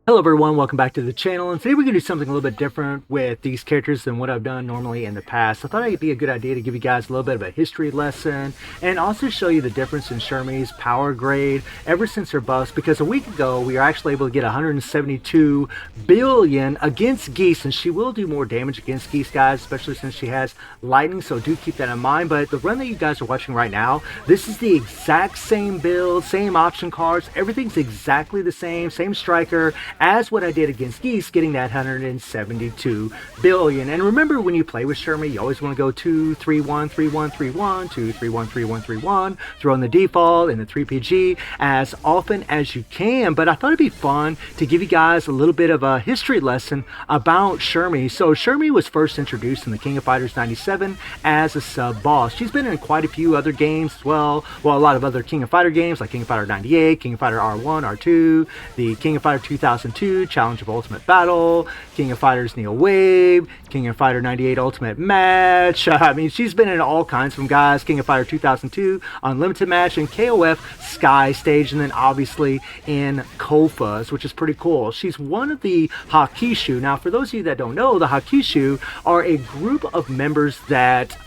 Hello everyone, welcome back to the channel, and today we're going to do something a little bit different with these characters than what I've done normally in the past. I thought it'd be a good idea to give you guys a little bit of a history lesson and also show you the difference in Shermie's power grade ever since her buffs, because a week ago we were actually able to get 172 billion against Geese, and she will do more damage against Geese, guys, especially since she has lightning, so do keep that in mind. But the run that you guys are watching right now, this is the exact same build, same option cards, everything's exactly the same striker as what I did against Geese, getting that 172 billion. And remember, when you play with Shermie, you always want to go 2 3 1 3 1 3 1 2 3 1 3 1 3 1, throw in the default and the 3PG as often as you can. But I thought it'd be fun to give you guys a little bit of a history lesson about Shermie. So Shermie was first introduced in the King of Fighters 97 as a sub boss. She's been in quite a few other games as well, a lot of other King of Fighter games like King of Fighter 98, King of Fighter R1, R2, the King of Fighter 2002, Challenge of Ultimate Battle, King of Fighters Neo Wave, King of Fighter 98 Ultimate Match. I mean, she's been in all kinds of them, guys. King of Fighter 2002 Unlimited Match, and KOF Sky Stage, and then obviously in Kofas, which is pretty cool. She's one of the Hakishu. Now, for those of you that don't know, the Hakishu are a group of members that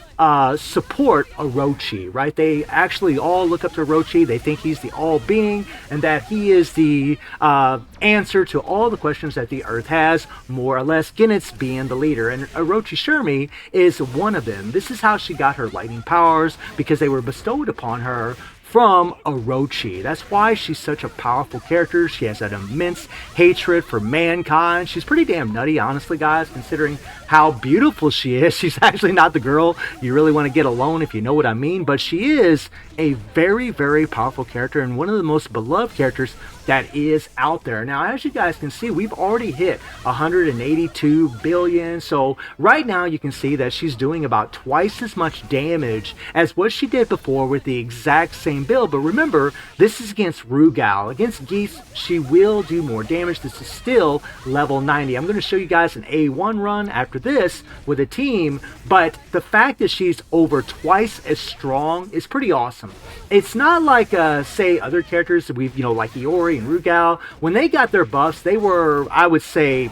support Orochi, right? They actually all look up to Orochi. They think he's the all-being and that he is the answer to all the questions that the Earth has, more or less, Genitz being the leader. And Orochi Shermie is one of them. This is how she got her lightning powers, because they were bestowed upon her from Orochi. That's why she's such a powerful character. She has that immense hatred for mankind. She's pretty damn nutty, honestly, guys, considering how beautiful she is. She's actually not the girl you really want to get alone, if you know what I mean, but she is a very, very powerful character and one of the most beloved characters that is out there. Now, as you guys can see, we've already hit 182 billion. So right now you can see that she's doing about twice as much damage as what she did before with the exact same build. But remember, this is against Rugal. Against Geese, she will do more damage. This is still level 90. I'm going to show you guys an A1 run after this with a team, but the fact that she's over twice as strong is pretty awesome. It's not like say other characters that we've, like Iori and Rugal. When they got their buffs, they were, I would say,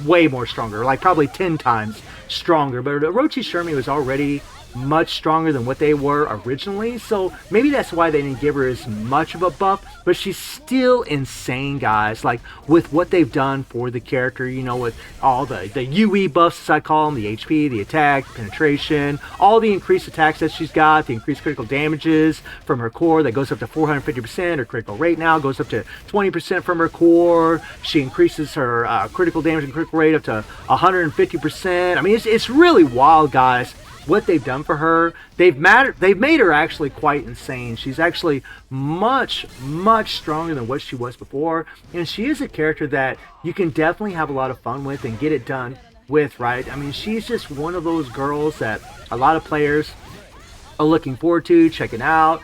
way more stronger, like probably 10 times stronger. But Orochi Shermie was already much stronger than what they were originally, so maybe that's why they didn't give her as much of a buff. But she's still insane, guys, like with what they've done for the character, with all the UE buffs, as I call them, the HP, the attack, penetration, all the increased attacks that she's got, the increased critical damages from her core that goes up to 450%. Her critical rate now goes up to 20% from her core. She increases her critical damage and critical rate up to 150%. I mean, it's really wild, guys, what they've done for her. They've made her actually quite insane. She's actually much stronger than what she was before, and she is a character that you can definitely have a lot of fun with and get it done with, right? I mean, she's just one of those girls that a lot of players are looking forward to checking out,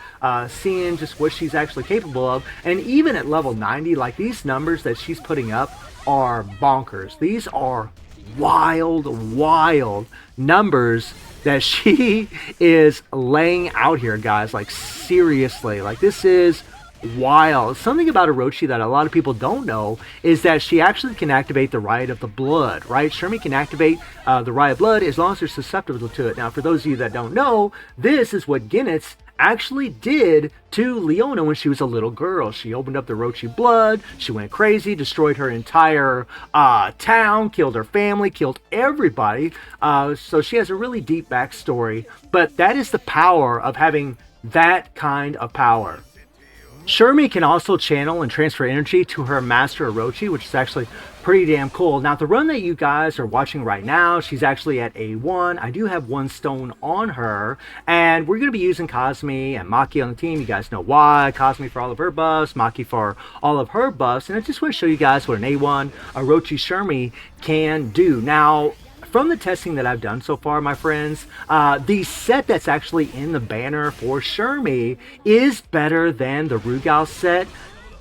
seeing just what she's actually capable of. And even at level 90, like, these numbers that she's putting up are bonkers. These are wild numbers that she is laying out here, guys. Like, seriously, like, this is wild. Something about Orochi that a lot of people don't know is that she actually can activate the Riot of the Blood, right? Shermie can activate the Riot of Blood as long as they're susceptible to it. Now, for those of you that don't know, this is what Genitz actually did to Leona when she was a little girl. She opened up the Orochi blood, she went crazy, destroyed her entire town, killed her family, killed everybody. So she has a really deep backstory, but that is the power of having that kind of power. Shermie can also channel and transfer energy to her master Orochi, which is actually pretty damn cool. Now, the run that you guys are watching right now, she's actually at A1. I do have 1 stone on her, and we're going to be using Cosme and Maki on the team. You guys know why. Cosme for all of her buffs, Maki for all of her buffs, and I just want to show you guys what an A1 Orochi Shermie can do. Now, from the testing that I've done so far, my friends, the set that's actually in the banner for Shermie is better than the Rugal set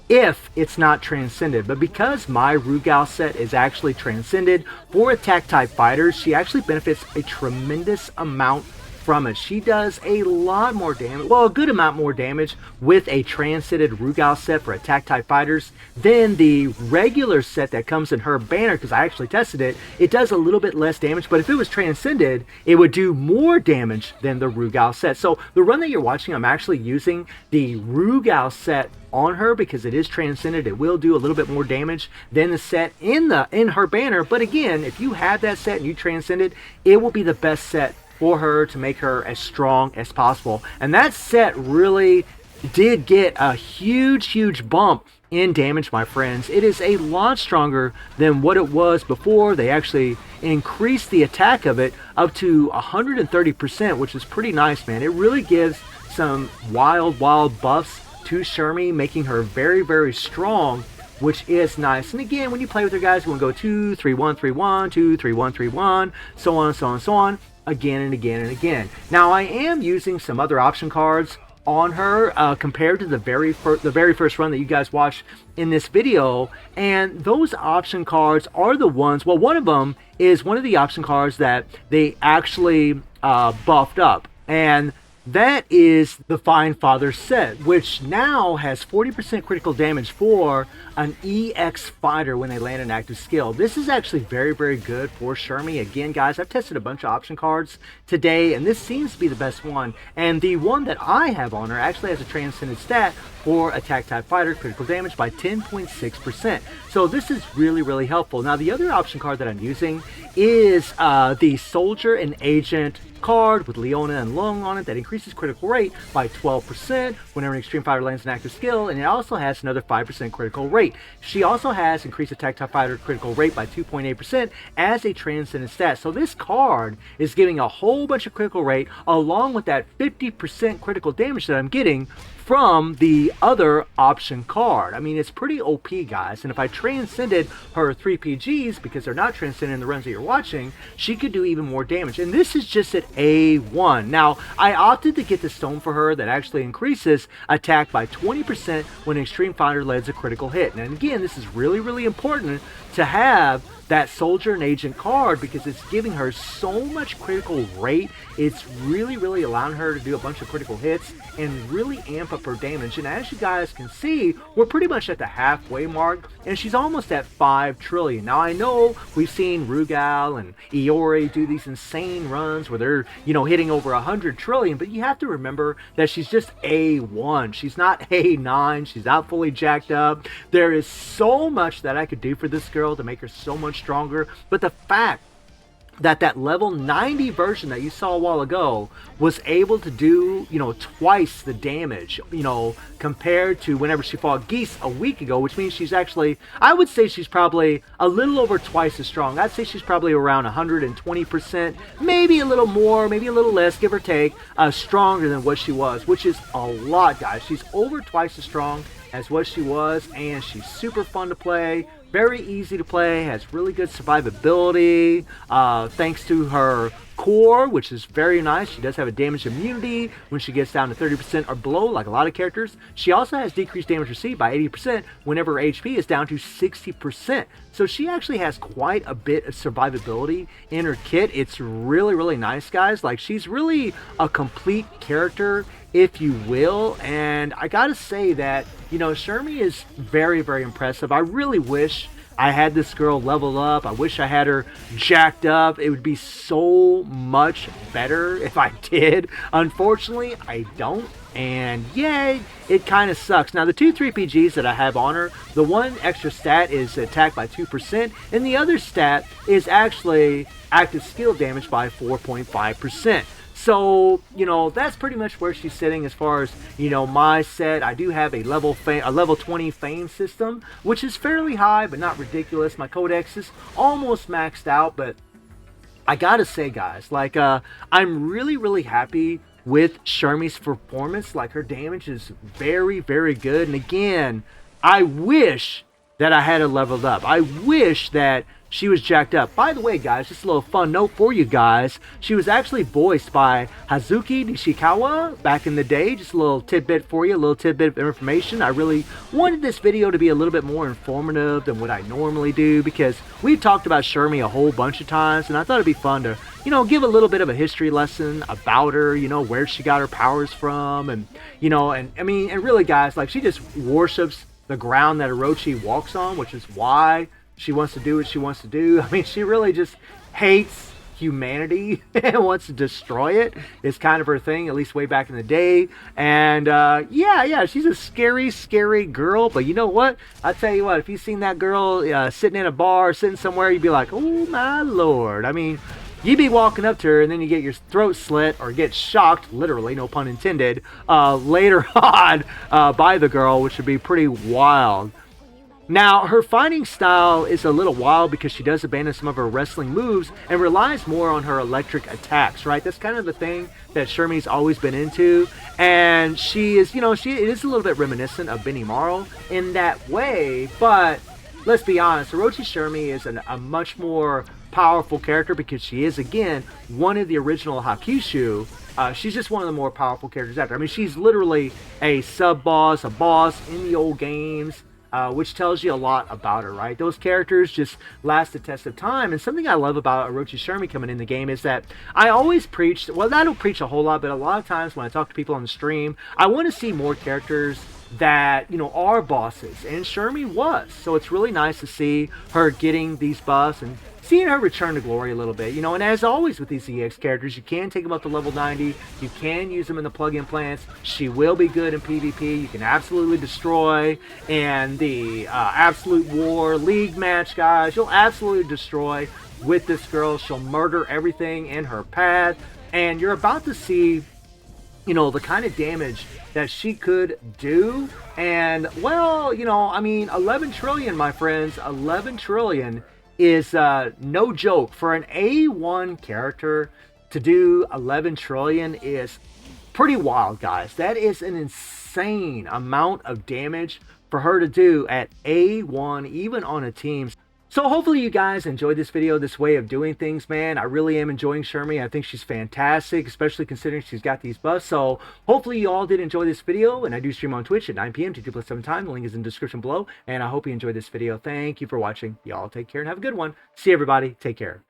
if it's not transcended. But because my Rugal set is actually transcended for attack type fighters, she actually benefits a tremendous amount from it. She does a lot more damage, well, a good amount more damage with a transcended Rugal set for attack type fighters than the regular set that comes in her banner, because I actually tested it. It does a little bit less damage, but if it was transcended, it would do more damage than the Rugal set. So the run that you're watching, I'm actually using the Rugal set on her because it is transcended. It will do a little bit more damage than the set in her banner. But again, if you have that set and you transcend it, it will be the best set for her to make her as strong as possible. And that set really did get a huge bump in damage, my friends. It is a lot stronger than what it was before. They actually increased the attack of it up to 130%, which is pretty nice, man. It really gives some wild buffs to Shermie, making her very strong, which is nice. And again, when you play with her, guys, you want to go 2 3 1 3 1 2 3 1 3 1, so on again and again. Now I am using some other option cards on her compared to the very first run that you guys watched in this video, and those option cards are the ones, well, one of them is one of the option cards that they actually buffed up, and that is the Fine Father set, which now has 40% critical damage for an EX fighter when they land an active skill. This is actually very good for Shermie. Again, guys, I've tested a bunch of option cards today, and this seems to be the best one. And the one that I have on her actually has a transcended stat for attack type fighter, critical damage by 10.6%. So this is really helpful. Now, the other option card that I'm using is the Soldier and Agent card with Leona and Lung on it that increases critical rate by 12% whenever an extreme fighter lands an active skill, and it also has another 5% critical rate. She also has increased attack type fighter critical rate by 2.8% as a transcendent stat. So this card is giving a whole bunch of critical rate along with that 50% critical damage that I'm getting from the other option card. I mean, it's pretty OP, guys. And if I transcended her 3 PGs, because they're not transcended in the runs that you're watching, she could do even more damage. And this is just at A1. Now, I opted to get the stone for her that actually increases attack by 20% when an extreme fighter lands a critical hit. And again, this is really important to have that Soldier and Agent card because it's giving her so much critical rate. It's really allowing her to do a bunch of critical hits and really amp up her damage. And as you guys can see, we're pretty much at the halfway mark, and she's almost at 5 trillion. Now, I know we've seen Rugal and Iori do these insane runs where they're, hitting over 100 trillion, but you have to remember that she's just A1. She's not A9. She's not fully jacked up. There is so much that I could do for this girl to make her so much stronger, but the fact that level 90 version that you saw a while ago was able to do, twice the damage, compared to whenever she fought Geese a week ago, which means she's actually, I would say she's probably a little over twice as strong. I'd say she's probably around 120%, maybe a little more, maybe a little less, give or take, stronger than what she was, which is a lot, guys. She's over twice as strong as what she was, and she's super fun to play. Very easy to play, has really good survivability, thanks to her core, which is very nice. She does have a damage immunity when she gets down to 30% or below, like a lot of characters. She also has decreased damage received by 80% whenever her HP is down to 60%. So she actually has quite a bit of survivability in her kit. It's really nice, guys. Like, she's really a complete character, if you will. And I gotta say that, Shermie is very impressive. I really wish I had this girl leveled up. I wish I had her jacked up. It would be so much better if I did. Unfortunately, I don't. And yeah, it kind of sucks. Now, the 2 3PGs that I have on her, the one extra stat is attack by 2%, and the other stat is actually active skill damage by 4.5%. So, that's pretty much where she's sitting as far as, my set. I do have a level 20 fame system, which is fairly high, but not ridiculous. My codex is almost maxed out, but I gotta say, guys, like, I'm really happy with Shermie's performance. Like, her damage is very good. And again, I wish that I had her leveled up. I wish that she was jacked up. By the way, guys, just a little fun note for you guys. She was actually voiced by Hazuki Nishikawa back in the day. Just a little tidbit for you, a little tidbit of information. I really wanted this video to be a little bit more informative than what I normally do because we've talked about Shermie a whole bunch of times, and I thought it'd be fun to, you know, give a little bit of a history lesson about her, you know, where she got her powers from, and, you know, and I mean, and really, guys, like, she just worships the ground that Orochi walks on, which is why she wants to do what she wants to do. I mean, she really just hates humanity and wants to destroy it. It's kind of her thing, at least way back in the day. And yeah, she's a scary girl. But you know what? I tell you what, if you've seen that girl sitting in a bar, sitting somewhere, you'd be like, oh my lord. I mean, you'd be walking up to her and then you get your throat slit or get shocked, literally, no pun intended, later on by the girl, which would be pretty wild. Now, her fighting style is a little wild because she does abandon some of her wrestling moves and relies more on her electric attacks, right? That's kind of the thing that Shermie's always been into. And she is, you know, it is a little bit reminiscent of Benny Marl in that way. But let's be honest, Orochi Shermie is a much more powerful character because she is, again, one of the original Hakushu. She's just one of the more powerful characters out there. I mean, she's literally a sub-boss, a boss in the old games. Which tells you a lot about her, right? Those characters just last the test of time. And something I love about Orochi Shermie coming in the game is that I always preach, well, I don't preach a whole lot, but a lot of times when I talk to people on the stream, I want to see more characters that, you know, are bosses. And Shermie was. So it's really nice to see her getting these buffs and seeing her return to glory a little bit, you know. And as always with these EX characters, you can take them up to level 90. You can use them in the plug-in plants. She will be good in PvP. You can absolutely destroy. And the Absolute War League match, guys, you'll absolutely destroy with this girl. She'll murder everything in her path. And you're about to see, you know, the kind of damage that she could do. And, well, you know, I mean, 11 trillion, my friends, 11 trillion is no joke. For an A1 character to do 11 trillion is pretty wild, guys. That is an insane amount of damage for her to do at A1, even on a team. So hopefully you guys enjoyed this video, this way of doing things, man. I really am enjoying Shermie. I think she's fantastic, especially considering she's got these buffs. So hopefully you all did enjoy this video, and I do stream on Twitch at 9 p.m. to 2+7 time. The link is in the description below, and I hope you enjoyed this video. Thank you for watching. Y'all take care and have a good one. See everybody. Take care.